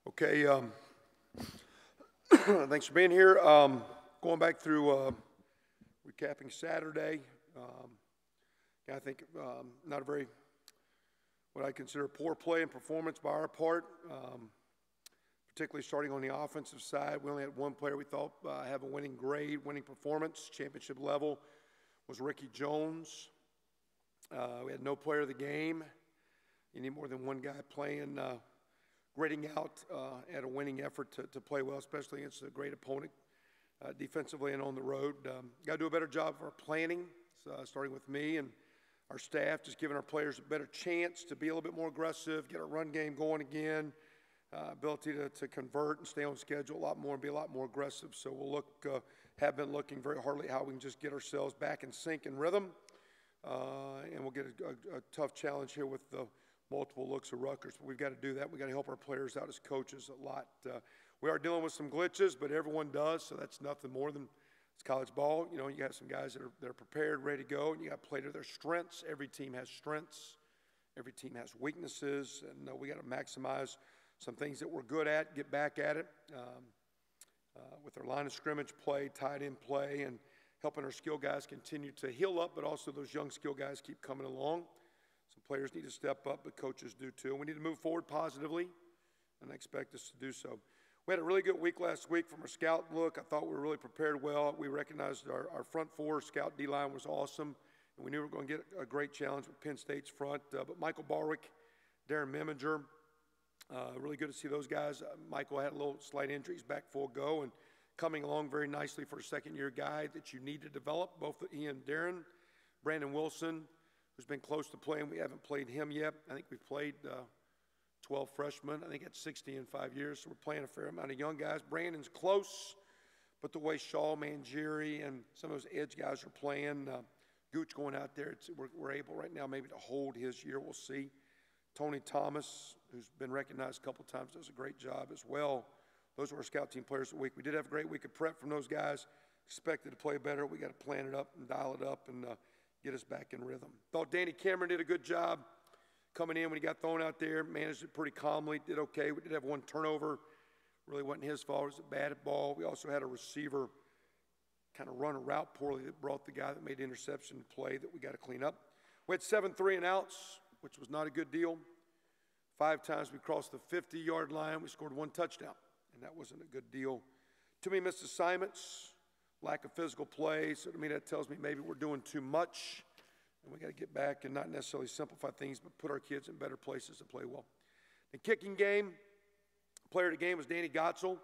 Okay, thanks for being here. Going back through recapping Saturday, I think not a very, what I consider poor play and performance by our part, particularly starting on the offensive side. We only had one player we thought have a winning grade, winning performance, championship level, was Ricky Jones. We had no player of the game. You need more than one guy playing, grading out at a winning effort to play well, especially against a great opponent, defensively and on the road. Got to do a better job of our planning, starting with me and our staff, just giving our players a better chance to be a little bit more aggressive, get our run game going again, ability to convert and stay on schedule a lot more and be a lot more aggressive. So we'll have been looking very hard at how we can just get ourselves back in sync and rhythm, and we'll get a tough challenge here with the multiple looks of Rutgers. But we've got to do that. We've got to help our players out as coaches a lot. We are dealing with some glitches, but everyone does, so that's nothing more than it's college ball. You know, you got some guys that are prepared, ready to go, and you got to play to their strengths. Every team has strengths. Every team has weaknesses, and we got to maximize some things that we're good at, get back at it with our line of scrimmage play, tight end play, and helping our skill guys continue to heal up, but also those young skill guys keep coming along. Some players need to step up, but coaches do too. We need to move forward positively, and I expect us to do so. We had a really good week last week from our scout look. I thought we were really prepared well. We recognized our front four scout D-line was awesome, and we knew we were going to get a great challenge with Penn State's front. But Michael Barwick, Darren Meminger, really good to see those guys. Michael had a little slight injury. He's back full go and coming along very nicely for a second-year guy that you need to develop, both he and Darren. Brandon Wilson, who's been close to playing. We haven't played him yet. I think we've played 12 freshmen. I think that's 60 in 5 years, so we're playing a fair amount of young guys. Brandon's close, but the way Shaw, Mangieri, and some of those edge guys are playing, Gooch going out there, we're able right now maybe to hold his year. We'll see. Tony Thomas, who's been recognized a couple times, does a great job as well. Those were our scout team players of the week. We did have a great week of prep from those guys. Expected to play better. We got to plan it up and dial it up and get us back in rhythm. Thought Danny Cameron did a good job coming in when he got thrown out there. Managed it pretty calmly. Did okay. We did have one turnover. Really wasn't his fault. It was a bad ball. We also had a receiver kind of run a route poorly that brought the guy that made the interception to play that we got to clean up. We had 7 3-and-outs, which was not a good deal. 5 times we crossed the 50-yard line. We scored 1 touchdown, and that wasn't a good deal. Too many missed assignments. Lack of physical play, so to me that tells me maybe we're doing too much, and we got to get back and not necessarily simplify things, but put our kids in better places to play well. The kicking game, player of the game was Danny Gotzel.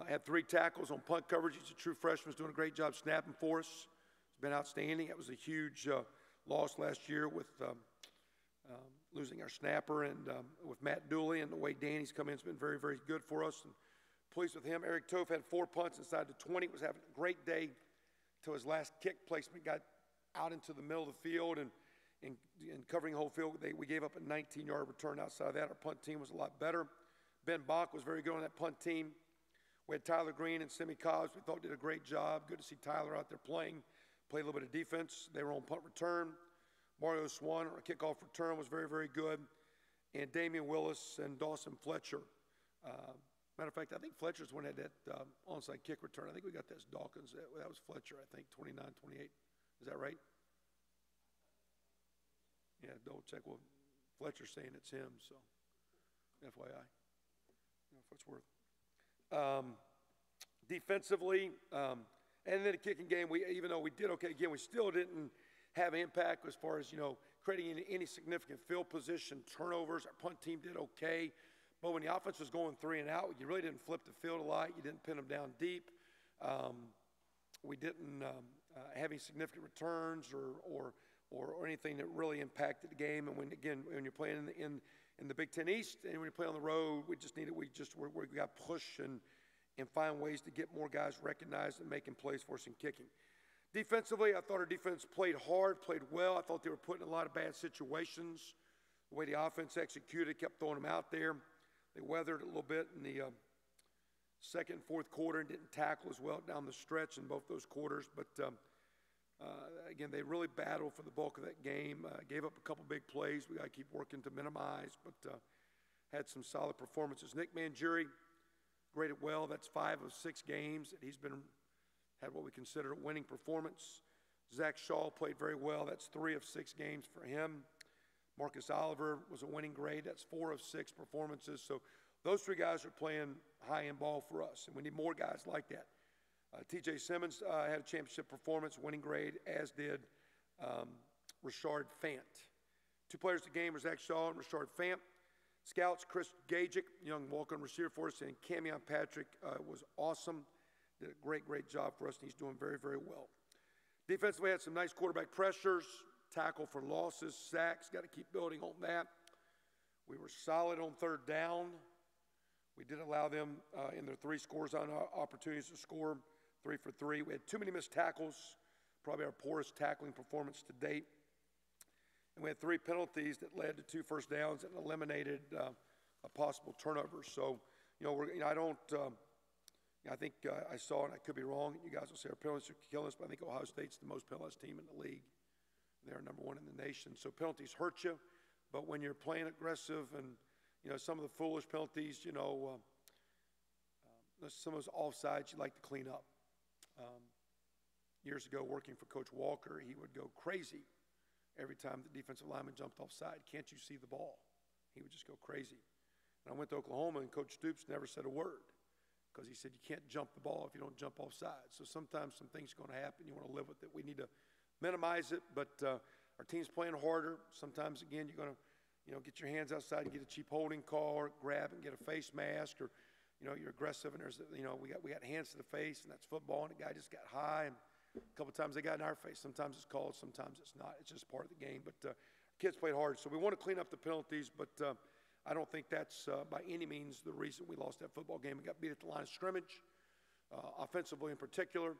Had 3 tackles on punt coverage. He's a true freshman. He's doing a great job snapping for us. He's been outstanding. That was a huge loss last year with losing our snapper and with Matt Dooley, and the way Danny's come in has been very, very good for us. And pleased with him. Eric Toth had 4 punts inside the 20. Was having a great day until his last kick placement got out into the middle of the field and covering the whole field. We gave up a 19-yard return outside of that. Our punt team was a lot better. Ben Bach was very good on that punt team. We had Tyler Green and Simi Cobbs. We thought did a great job. Good to see Tyler out there playing. Played a little bit of defense. They were on punt return. Mario Swan, our kickoff return, was very, very good. And Damian Willis and Dawson Fletcher. Matter of fact, I think Fletcher's one that had that onside kick return. I think we got this Dawkins. That was Fletcher, I think, 29-28. Is that right? Yeah, double check. Well, Fletcher's saying it's him, so FYI. You know, if it's worth. Defensively, and then the kicking game, even though we did okay, again, we still didn't have impact as far as, creating any significant field position turnovers. Our punt team did okay. But when the offense was going 3-and-out, you really didn't flip the field a lot. You didn't pin them down deep. We didn't have any significant returns or anything that really impacted the game. And when you're playing in the Big Ten East and when you play on the road, we got to push and find ways to get more guys recognized and making plays for us in kicking. Defensively, I thought our defense played hard, played well. I thought they were put in a lot of bad situations. The way the offense executed, kept throwing them out there. They weathered a little bit in the second and fourth quarter and didn't tackle as well down the stretch in both those quarters. But, again, they really battled for the bulk of that game. Gave up a couple big plays we got to keep working to minimize. But had some solid performances. Nick Mangieri graded well. That's 5 of 6 games that he's had what we consider a winning performance. Zach Shaw played very well. That's 3 of 6 games for him. Marcus Oliver was a winning grade. That's 4 of 6 performances. So those 3 guys are playing high-end ball for us, and we need more guys like that. T.J. Simmons had a championship performance, winning grade, as did Rashard Fant. 2 players of the game were Zach Shaw and Rashard Fant. Scouts, Chris Gajic, young walk-on receiver for us, and Camion Patrick was awesome. Did a great job for us, and he's doing very, very well. Defensively, had some nice quarterback pressures, tackle for losses, sacks. Got to keep building on that. We were solid on 3rd down. We did allow them in their 3 scores on opportunities to score, 3 for 3. We had too many missed tackles, probably our poorest tackling performance to date. And we had 3 penalties that led to 2 first downs and eliminated a possible turnover. So, I think I saw, and I could be wrong, and you guys will say our penalties are killing us, but I think Ohio State's the most penalized team in the league. They're number 1 in the nation. So penalties hurt you, but when you're playing aggressive and, some of the foolish penalties, some of those offsides you like to clean up. Years ago, working for Coach Walker, he would go crazy every time the defensive lineman jumped offside. Can't you see the ball? He would just go crazy. And I went to Oklahoma, and Coach Stoops never said a word because he said you can't jump the ball if you don't jump offside. So sometimes some things are going to happen. You want to live with it. We need to minimize it, but our team's playing harder. Sometimes, again, you're going to get your hands outside and get a cheap holding call or grab and get a face mask, or, you're aggressive and there's, we got hands to the face, and that's football, and the guy just got high, and a couple of times they got in our face. Sometimes it's called, sometimes it's not. It's just part of the game, but kids played hard. So we want to clean up the penalties, but I don't think that's by any means the reason we lost that football game. We got beat at the line of scrimmage, offensively in particular.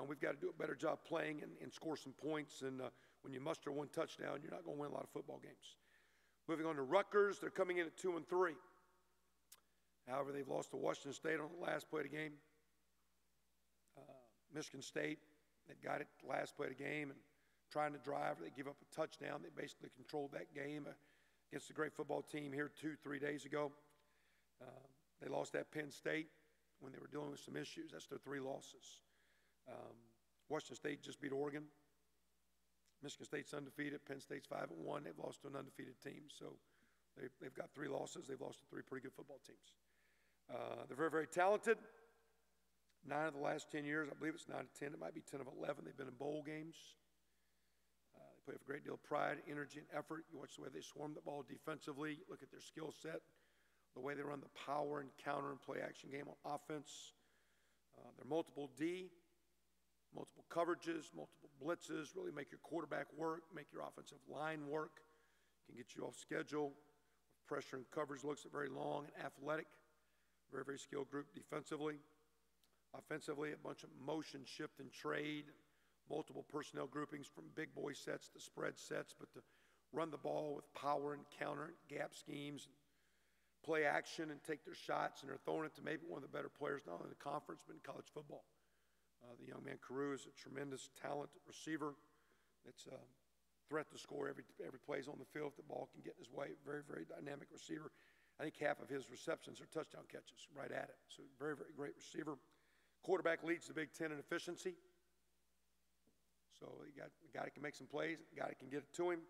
We've got to do a better job playing and score some points, and when you muster 1 touchdown, you're not going to win a lot of football games. Moving on to Rutgers, they're coming in at 2-3. However, they've lost to Washington State on the last play of the game. Michigan State, they got it last play of the game and trying to drive. They give up a touchdown. They basically controlled that game against a great football team here 2-3 days ago. They lost at Penn State when they were dealing with some issues. That's their 3 losses. Washington State just beat Oregon. Michigan State's undefeated. Penn State's 5-1. They've lost to an undefeated team. So they've got 3 losses. They've lost to 3 pretty good football teams. They're very, very talented. 9 of the last 10 years, I believe it's 9 of 10. It might be 10 of 11. They've been in bowl games. They play with a great deal of pride, energy, and effort. You watch the way they swarm the ball defensively. You look at their skill set, the way they run the power and counter and play action game on offense. They're multiple D, multiple coverages, multiple blitzes, really make your quarterback work, make your offensive line work, can get you off schedule. Pressure and coverage looks very long and athletic. Very, very skilled group defensively. Offensively, a bunch of motion, shift, and trade, multiple personnel groupings from big boy sets to spread sets, but to run the ball with power and counter and gap schemes, play action and take their shots, and they're throwing it to maybe one of the better players, not only in the conference, but in college football. The young man, Carew, is a tremendous talented receiver. It's a threat to score every play he's on the field if the ball can get in his way. Very, very dynamic receiver. I think half of his receptions are touchdown catches right at it. So very, very great receiver. Quarterback leads the Big Ten in efficiency. So you got a guy that can make some plays, a guy that can get it to him.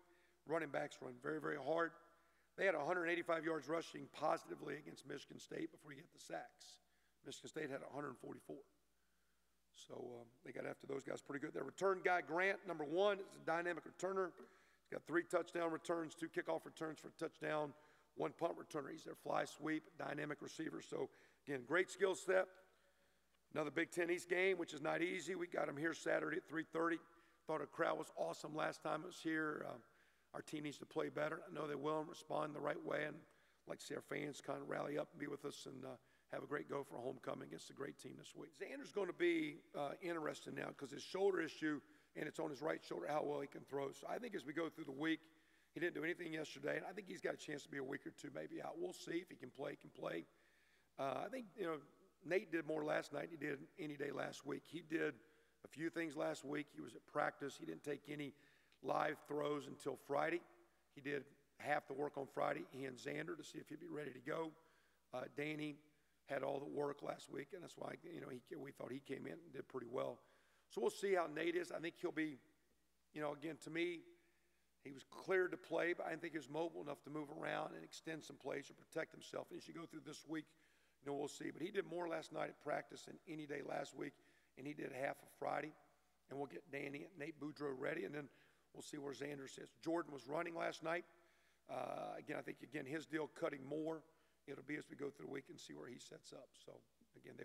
Running backs run very, very hard. They had 185 yards rushing positively against Michigan State before you get the sacks. Michigan State had 144. So they got after those guys pretty good. Their return guy, Grant, number 1, is a dynamic returner. He's got 3 touchdown returns, 2 kickoff returns for a touchdown, 1 punt returner. He's their fly sweep, dynamic receiver. So, again, great skill set. Another Big Ten East game, which is not easy. We got them here Saturday at 3:30. Thought our crowd was awesome last time it was here. Our team needs to play better. I know they will and respond the right way, and I'd like to see our fans kind of rally up and be with us and have a great go for homecoming against a great team this week. Xander's going to be interesting now because his shoulder issue, and it's on his right shoulder, how well he can throw. So I think as we go through the week, he didn't do anything yesterday, and I think he's got a chance to be a week or 2 maybe out. We'll see if he can play. He can play. I think, Nate did more last night than he did any day last week. He did a few things last week. He was at practice. He didn't take any live throws until Friday. He did half the work on Friday, he and Xander, to see if he'd be ready to go. Danny had all the work last week, and that's why, we thought he came in and did pretty well. So we'll see how Nate is. I think he'll be, again, to me, he was cleared to play, but I didn't think he was mobile enough to move around and extend some plays or protect himself. And as you go through this week, we'll see. But he did more last night at practice than any day last week, and he did half of Friday. And we'll get Danny and Nate Boudreaux ready, and then we'll see where Xander sits. Jordan was running last night. I think his deal cutting more. It'll be as we go through the week and see where he sets up. So, again,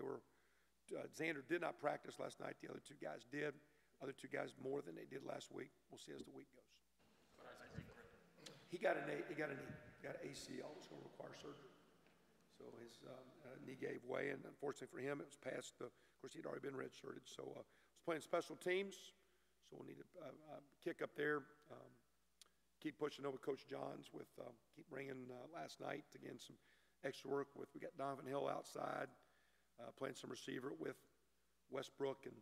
Xander did not practice last night. The other two guys did. Other two guys more than they did last week. We'll see as the week goes. He got an ACL. It's going to require surgery. So his knee gave way, and unfortunately for him, it was past of course, he'd already been redshirted. So was playing special teams. So we'll need to kick up there. Keep pushing over Coach Johns with keep bringing last night, again, some extra work with, we got Donovan Hill outside, playing some receiver with Westbrook and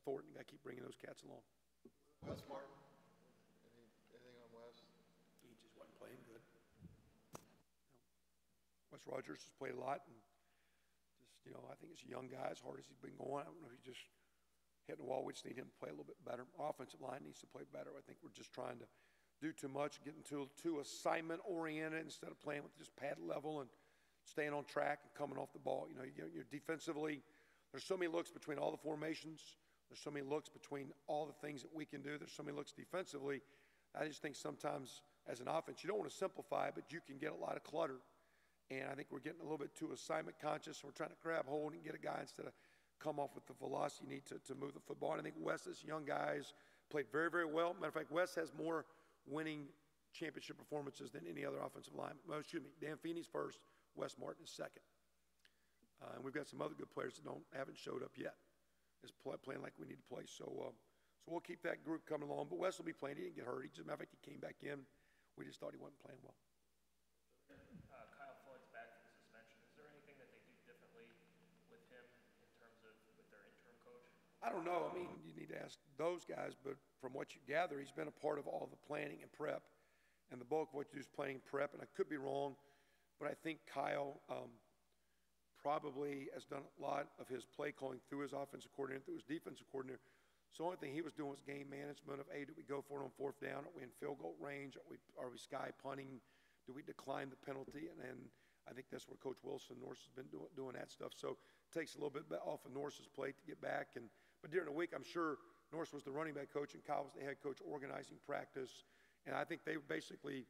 Thornton. Got to keep bringing those cats along. Wes Martin, anything on Wes? He just wasn't playing good. Wes Rutgers has played a lot, and just, I think it's a young guy, as hard as he's been going. I don't know if he's just hitting the wall. We just need him to play a little bit better. Our offensive line needs to play better. I think we're just trying to do too much, getting too assignment-oriented instead of playing with just pad level and staying on track and coming off the ball. You're defensively, there's so many looks between all the formations. There's so many looks between all the things that we can do. There's so many looks defensively. I just think sometimes as an offense, you don't want to simplify, but you can get a lot of clutter. And I think we're getting a little bit too assignment conscious. We're trying to grab hold and get a guy instead of come off with the velocity you need to move the football. And I think Wes's young guys played very, very well. Matter of fact, Wes has more winning championship performances than any other offensive lineman. Well, excuse me, Dan Feeney's first, Wes Martin is second. And we've got some other good players that haven't showed up yet. Is playing like we need to play. So we'll keep that group coming along. But Wes will be playing. He didn't get hurt. Matter of fact, he came back in. We just thought he wasn't playing well. Kyle Floyd's back from suspension. Is there anything that they do differently with him in terms of with their interim coach? I don't know. I mean, you need to ask those guys. But from what you gather, he's been a part of all the planning and prep. And the bulk of what you do is planning and prep. And I could be wrong, but I think Kyle probably has done a lot of his play calling through his offensive coordinator, through his defensive coordinator. So the only thing he was doing was game management of, hey, do we go for it on fourth down? Are we in field goal range? Are we sky punting? Do we decline the penalty? And I think that's where Coach Wilson, Norse, has been doing that stuff. So it takes a little bit off of Norse's plate to get back. But during the week, I'm sure Norse was the running back coach and Kyle was the head coach organizing practice. And I think they basically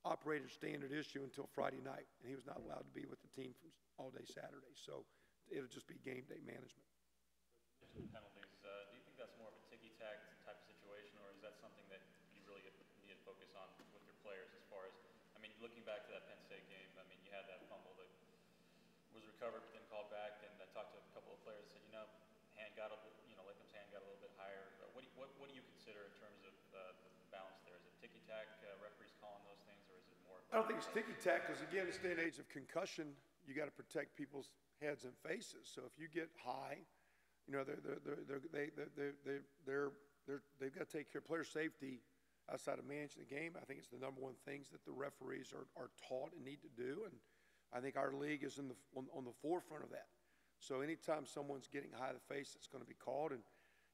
operated standard issue until Friday night, and he was not allowed to be with the team from all day Saturday. So it'll just be game day management. Penalties. Do you think that's more of a ticky-tack type of situation, or is that something that you really need to focus on with your players as far as, looking back to that Penn State game, you had that fumble that was recovered but then called back, and I talked to a couple of players and said, Latham's hand got a little bit higher. What do you consider in terms of the balance there? Is it ticky-tack, referees calling those things, or is it more? I don't think it's ticky-tack because, again, it's day and age of concussion. You got to protect people's heads and faces. So if you get high, they've got to take care of player safety outside of managing the game. I think it's the number one things that the referees are taught and need to do, and I think our league is on the forefront of that. So anytime someone's getting high in the face, it's going to be called. And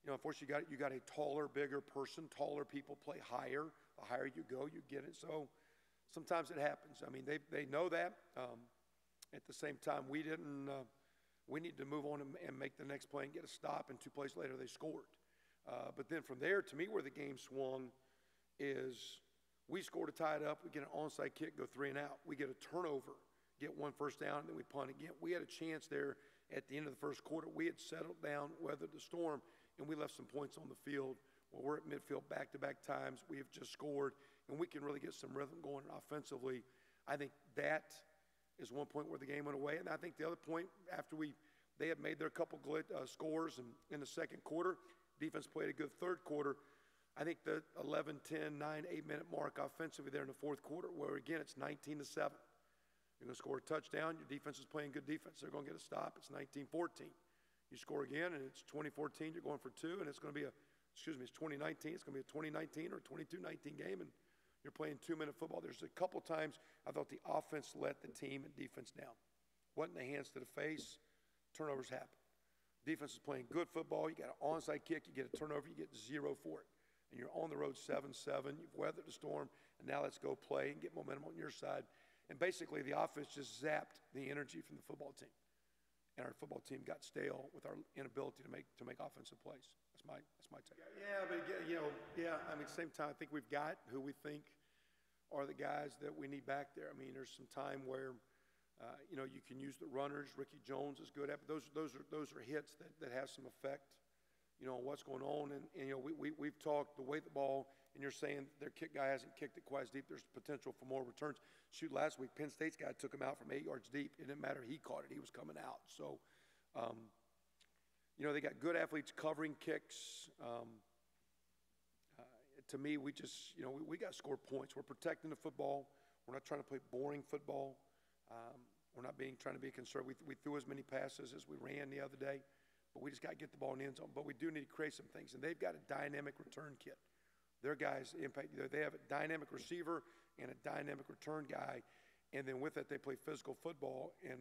unfortunately, you got a taller, bigger person. Taller people play higher. The higher you go, you get it. So sometimes it happens. They know that. At the same time, we didn't. We need to move on and make the next play and get a stop. And 2 plays later, they scored. But then from there, to me, where the game swung is we score to tie it up. We get an onside kick, go 3 and out. We get a turnover, get 1 first down, and then we punt again. We had a chance there at the end of the first quarter. We had settled down, weathered the storm, and we left some points on the field. Well, we're at midfield back-to-back times. We have just scored, and we can really get some rhythm going offensively. I think that is one point where the game went away. And I think the other point, after they had made their couple scores and in the second quarter, defense played a good third quarter. I think the 11, 10, 9, 8-minute mark offensively there in the fourth quarter, where, again, it's 19-7. You're going to score a touchdown. Your defense is playing good defense. They're going to get a stop. It's 19-14. You score again, and it's 20-14. You're going for 2, and it's going to be it's 2019. It's going to be a 2019 or 22-19 game, and You're playing 2-minute football. There's a couple times I thought the offense let the team and defense down. Wasn't the hands to the face, turnovers happen. Defense is playing good football. You got an onside kick, you get a turnover, you get 0 for it. And you're on the road 7-7, you've weathered the storm, and now let's go play and get momentum on your side. And basically the offense just zapped the energy from the football team. And our football team got stale with our inability to make offensive plays. That's my take. Yeah, but I mean, same time, I think we've got who we think are the guys that we need back there. I mean, there's some time where, you can use the runners. Ricky Jones is good at, but those are hits that have some effect, on what's going on. And we've talked the way the ball, and you're saying their kick guy hasn't kicked it quite as deep. There's potential for more returns. Shoot, last week Penn State's guy took him out from 8 yards deep. It didn't matter. He caught it. He was coming out. So, they got good athletes covering kicks. To me, we just, we got to score points. We're protecting the football. We're not trying to play boring football. We're not trying to be conservative. We threw as many passes as we ran the other day, but we just got to get the ball in the end zone. But we do need to create some things, and they've got a dynamic return kit. Their guys impact. They have a dynamic receiver and a dynamic return guy, and then with that, they play physical football, and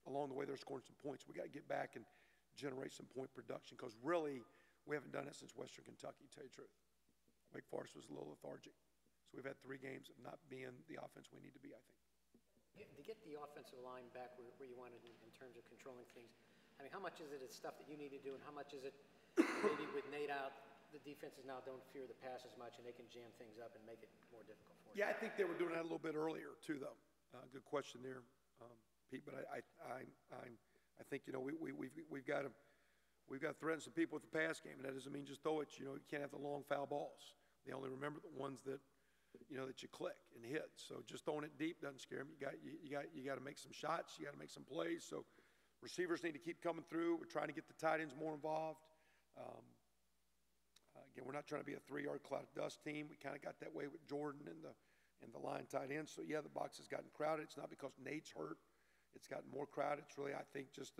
along the way, they're scoring some points. We got to get back and generate some point production because really, we haven't done it since Western Kentucky, to tell you the truth. Wake Forest was a little lethargic. So we've had 3 games of not being the offense we need to be, I think. To get the offensive line back where you wanted in terms of controlling things, I mean, how much is it stuff that you need to do, and how much is it maybe with Nate out, the defenses now don't fear the pass as much, and they can jam things up and make it more difficult for you? Yeah, I think they were doing that a little bit earlier too, though. Good question there, Pete. But I think we've got to threaten some people with the pass game, and that doesn't mean just throw it. You can't have the long foul balls. They only remember the ones that that you click and hit. So just throwing it deep doesn't scare them. You got to make some shots. You got to make some plays. So receivers need to keep coming through. We're trying to get the tight ends more involved. Again, we're not trying to be a 3-yard cloud of dust team. We kind of got that way with Jordan and the line tight ends. So yeah, the box has gotten crowded. It's not because Nate's hurt. It's gotten more crowded. It's really, I think, just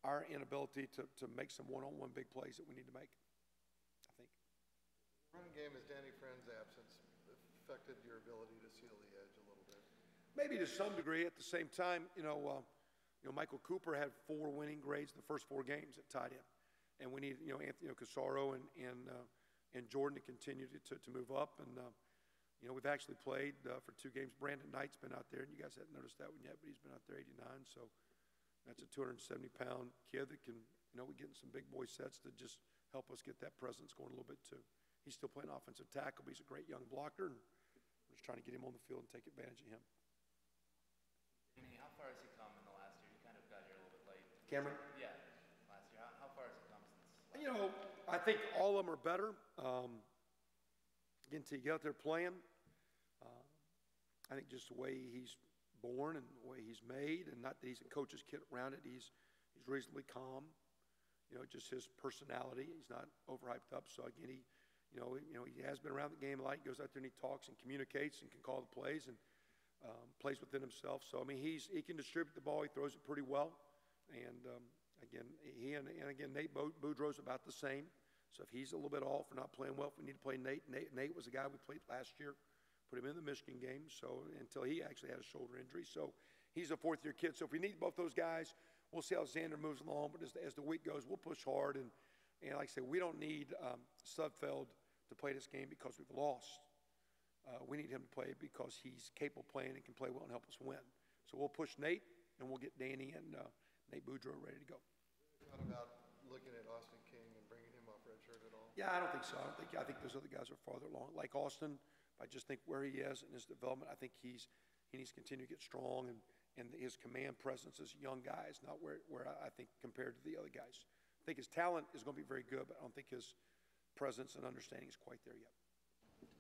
our inability to make some one-on-one big plays that we need to make. I think. Running game, is Danny Friend's absence affected your ability to seal the edge a little bit? Maybe to some degree. At the same time, Michael Cooper had 4 winning grades the first 4 games at tight end, and we need Anthony Casaro and Jordan to continue to move up. And we've actually played for 2 games. Brandon Knight's been out there, and you guys haven't noticed that one yet, but he's been out there 89. So that's a 270-pound kid that can we get in some big boy sets to just help us get that presence going a little bit too. He's still playing offensive tackle, but he's a great young blocker, and we're just trying to get him on the field and take advantage of him. Danny, how far has he come in the last year? You kind of got here a little bit late. Cameron? Yeah, last year. How far has he come since? I think all of them are better. Again, to get out there playing, I think just the way he's born and the way he's made, and not that he's a coach's kid around it, he's reasonably calm. Just his personality. He's not overhyped up. So again, he has been around the game a lot. He goes out there and he talks and communicates and can call the plays and plays within himself. So I mean, he can distribute the ball. He throws it pretty well. And again, Nate Boudreaux's about the same. So if he's a little bit off or not playing well, if we need to play Nate was a guy we played last year. Put him in the Michigan game. So until he actually had a shoulder injury. So he's a 4th-year kid. So if we need both those guys, we'll see how Xander moves along. But as the week goes, we'll push hard. And like I say, we don't need Sudfeld to play this game because we've lost. We need him to play because he's capable of playing and can play well and help us win. So we'll push Nate, and we'll get Danny and Nate Boudreaux ready to go. Thought about looking at Austin King and bringing him off redshirt at all? Yeah, I don't think so. I think those other guys are farther along. Like Austin, I just think where he is in his development, I think he needs to continue to get strong, and his command presence as a young guy is not where I think compared to the other guys. I think his talent is going to be very good, but I don't think his presence and understanding is quite there yet.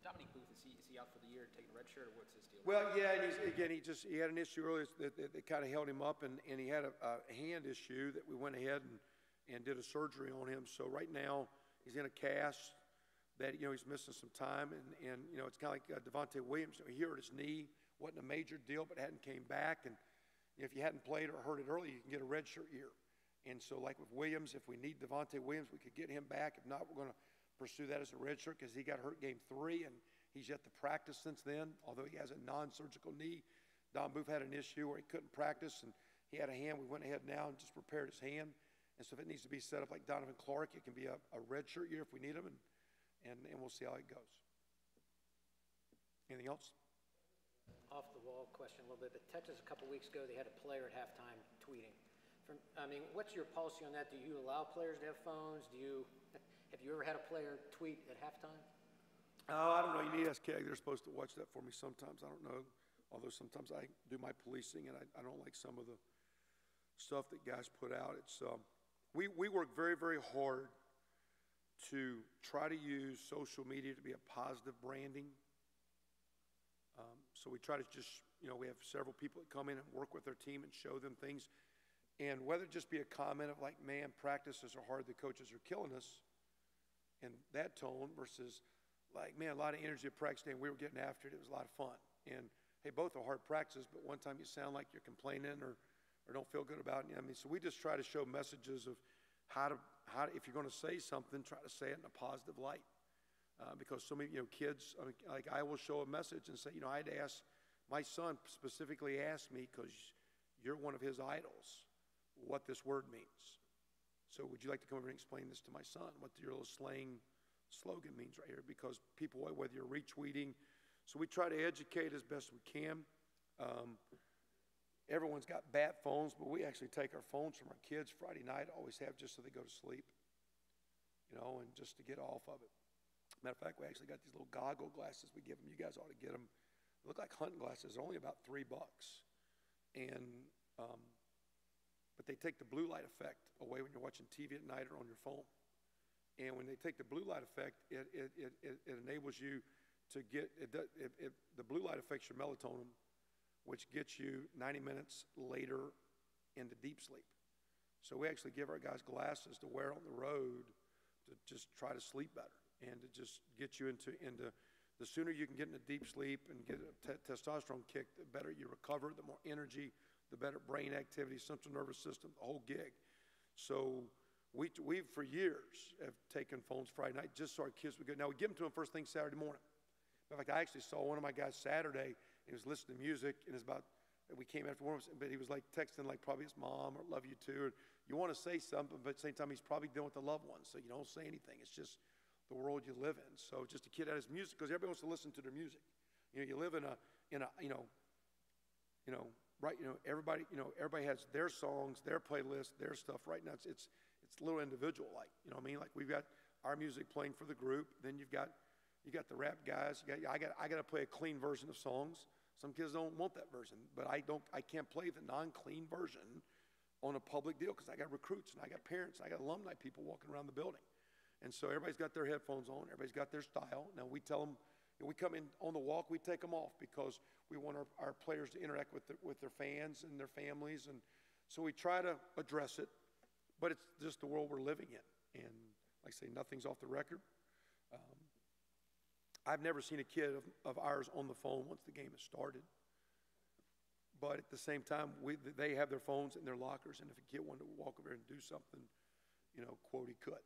Dominique Booth, is he out for the year taking a red shirt, or what's his deal? Well, yeah, and he had an issue earlier that kind of held him up, and he had a hand issue that we went ahead and did a surgery on him. So right now he's in a cast that he's missing some time, and it's kind of like Devontae Williams. He hurt his knee, wasn't a major deal, but hadn't came back, and if you hadn't played or hurt it early, you can get a redshirt year. And so like with Williams, if we need Devontae Williams, we could get him back. If not, we're going to pursue that as a redshirt because he got hurt game 3, and He's yet to practice since then, although he has a non-surgical knee. Don Booth had an issue where he couldn't practice, and he had a hand. We went ahead now and just repaired his hand. And so if it needs to be set up like Donovan Clark, it can be a redshirt year if we need him, and we'll see how it goes. Anything else? Off the wall question a little bit, but Texas a couple weeks ago, they had a player at halftime tweeting. What's your policy on that? Do you allow players to have phones? Have you ever had a player tweet at halftime? Oh, I don't know. You need to ask KEG. They're supposed to watch that for me sometimes. I don't know. Although sometimes I do my policing, and I don't like some of the stuff that guys put out. It's we work very, very hard to try to use social media to be a positive branding. So we try to just, we have several people that come in and work with their team and show them things. And whether it just be a comment of like, man, practices are hard, the coaches are killing us, in that tone versus like, man, a lot of energy at practice day and we were getting after it. It was a lot of fun. And hey, both are hard practices, but one time you sound like you're complaining or don't feel good about it. So we just try to show messages of how to if you're going to say something, try to say it in a positive light. Because so many, kids, like I will show a message and say, I had to ask, my son specifically asked me because you're one of his idols, what this word means. So would you like to come over and explain this to my son, what your little slang slogan means right here? Because people, whether you're retweeting, so we try to educate as best we can. Everyone's got bat phones, but we actually take our phones from our kids Friday night, always have just so they go to sleep, and just to get off of it. Matter of fact, we actually got these little goggle glasses we give them. You guys ought to get them. They look like hunting glasses. They're only about $3. And, but they take the blue light effect away when you're watching TV at night or on your phone. And when they take the blue light effect, it enables you to get, the blue light affects your melatonin, which gets you 90 minutes later into deep sleep. So we actually give our guys glasses to wear on the road to just try to sleep better. And to just get you into the sooner you can get into deep sleep and get a testosterone kick, the better you recover, the more energy, the better brain activity, central nervous system, the whole gig. So we for years have taken phones Friday night just so our kids would go. Now we give them to them first thing Saturday morning. In fact, I actually saw one of my guys Saturday, and he was listening to music, and it's about, we came after one, but he was like texting like probably his mom or love you too. Or you want to say something, but at the same time he's probably dealing with the loved ones, so you don't say anything. It's just the world you live in. So just a kid at his music, because everybody wants to listen to their music. You live in a everybody, everybody has their songs, their playlist, their stuff. Right now, it's a little individual, like, like we've got our music playing for the group. Then you got the rap guys. I got to play a clean version of songs. Some kids don't want that version, but I can't play the non-clean version on a public deal because I got recruits and I got parents, and I got alumni people walking around the building. And so everybody's got their headphones on. Everybody's got their style. Now we tell them, we come in on the walk, we take them off because we want our players to interact with their fans and their families. And so we try to address it, but it's just the world we're living in. And like I say, nothing's off the record. I've never seen a kid of ours on the phone once the game has started. But at the same time, they have their phones in their lockers, and if a kid wanted to walk over and do something, quote, he could.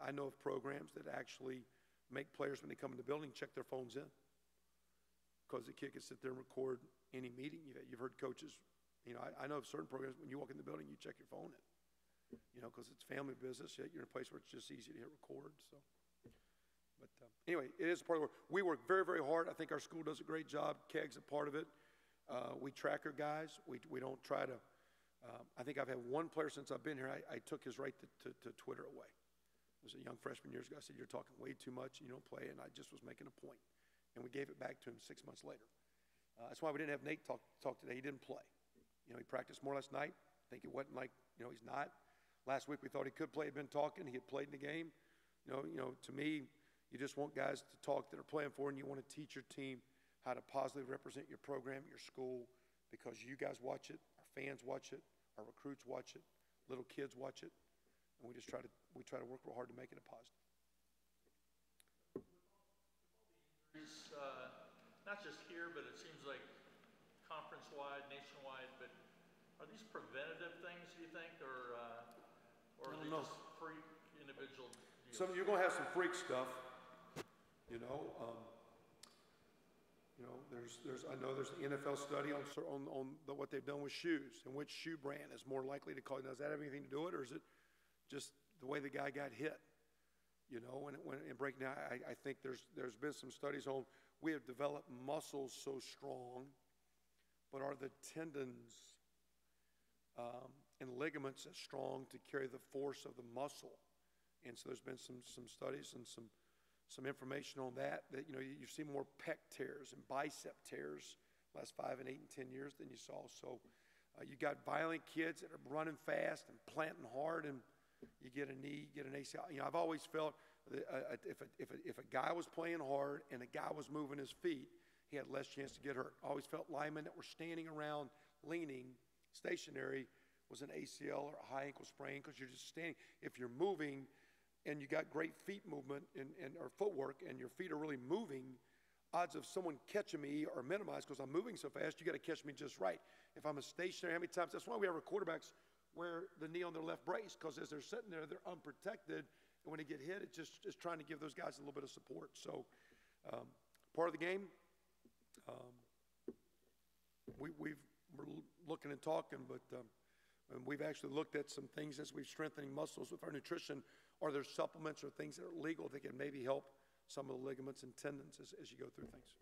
I know of programs that actually make players, when they come in the building, check their phones in. Because the kid can sit there and record any meeting. You've heard coaches, I know of certain programs, when you walk in the building, you check your phone in. Because it's family business, yet you're in a place where it's just easy to hit record. So, but anyway, it is a part of the work. We work very, very hard. I think our school does a great job. KEG's a part of it. We track our guys. We don't try to, I think I've had one player since I've been here, I took his right to Twitter away. It was a young freshman years ago. I said, you're talking way too much, and you don't play, and I just was making a point. And we gave it back to him 6 months later. That's why we didn't have Nate talk today. He didn't play. He practiced more last night. I think it wasn't like, he's not. Last week we thought he could play. He'd been talking. He had played in the game. To me, you just want guys to talk that are playing for, and you want to teach your team how to positively represent your program, your school, because you guys watch it, our fans watch it, our recruits watch it, little kids watch it, and we try to work real hard to make it a positive. Not just here, but it seems like conference-wide, nationwide, but are these preventative things, do you think, or are they just freak individual deals? You're going to have some freak stuff. You know, I know there's an NFL study on what they've done with shoes and which shoe brand is more likely to cause. Does that have anything to do with it, or is it just the way the guy got hit? You know, and breaking down, I think there's been some studies on we have developed muscles so strong, but are the tendons and ligaments as strong to carry the force of the muscle? And so there's been some studies and some information on that you know, you see more pec tears and bicep tears last 5 and 8 and 10 years than you saw. So you got violent kids that are running fast and planting hard, and you get a knee, you get an ACL. You know, I've always felt that if a guy was playing hard and a guy was moving his feet, he had less chance to get hurt. I always felt linemen that were standing around leaning stationary was an ACL or a high ankle sprain, because you're just standing. If you're moving and you got great feet movement or footwork, and your feet are really moving, odds of someone catching me are minimized, because I'm moving so fast. You got to catch me just right. If I'm a stationary, how many times? That's why we have our quarterbacks wear the knee on their left brace, because as they're sitting there, they're unprotected, and when they get hit, it's just trying to give those guys a little bit of support. So part of the game, we're looking and talking, but and we've actually looked at some things as we're strengthening muscles with our nutrition. Are there supplements or things that are legal that can maybe help some of the ligaments and tendons as you go through things?